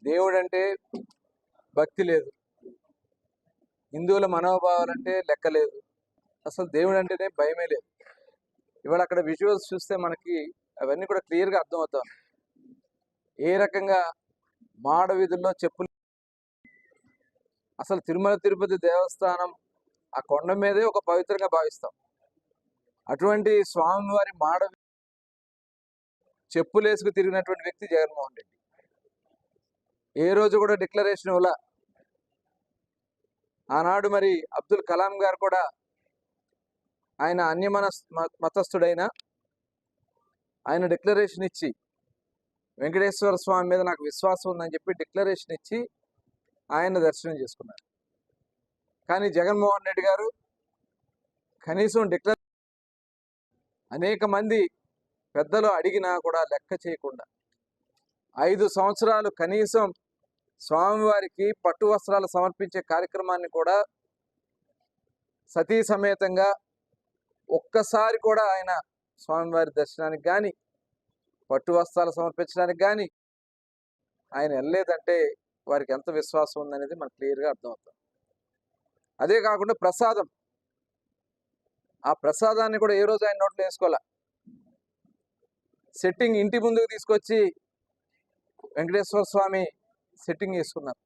దేవుడు అంటే భక్తి లేదు, హిందువుల మనోభావాలంటే లెక్క లేదు, అసలు దేవుడు అంటేనే భయమే లేదు. ఇవాళ అక్కడ విజువల్స్ చూస్తే మనకి అవన్నీ కూడా క్లియర్గా అర్థమవుతాం. ఏ రకంగా మాడ వీధుల్లో చెప్పులు, అసలు తిరుమల తిరుపతి దేవస్థానం ఆ కొండ మీదే ఒక పవిత్రంగా భావిస్తాం. అటువంటి స్వామివారి మాడ చెప్పులేసుకు తిరిగినటువంటి వ్యక్తి జగన్మోహన్ రెడ్డి. ఏ రోజు కూడా డిక్లరేషన్ ఇవ్వాల. ఆనాడు మరి అబ్దుల్ కలాం గారు కూడా ఆయన మతస్థుడైన ఆయన డిక్లరేషన్ ఇచ్చి వెంకటేశ్వర స్వామి మీద నాకు విశ్వాసం ఉందని చెప్పి డిక్లరేషన్ ఇచ్చి ఆయన దర్శనం చేసుకున్నారు. కానీ జగన్మోహన్ రెడ్డి గారు కనీసం అనేక మంది పెద్దలు అడిగినా కూడా లెక్క చేయకుండా 5 సంవత్సరాలు కనీసం స్వామివారికి పట్టు వస్త్రాలు సమర్పించే కార్యక్రమాన్ని కూడా సతీ సమేతంగా ఒక్కసారి కూడా ఆయన స్వామివారి దర్శనానికి కానీ పట్టు వస్త్రాలు సమర్పించడానికి కానీ ఆయన వెళ్ళలేదంటే వారికి ఎంత విశ్వాసం ఉందనేది మనకు క్లియర్గా అర్థమవుతుంది. అదే కాకుండా ప్రసాదం, ఆ ప్రసాదాన్ని కూడా ఏ రోజు ఆయన నోట్లో వేసుకోవాలా. సెట్టింగ్ ఇంటి ముందుకు తీసుకొచ్చి వెంకటేశ్వర స్వామి సెట్టింగ్ చేసుకున్నారు.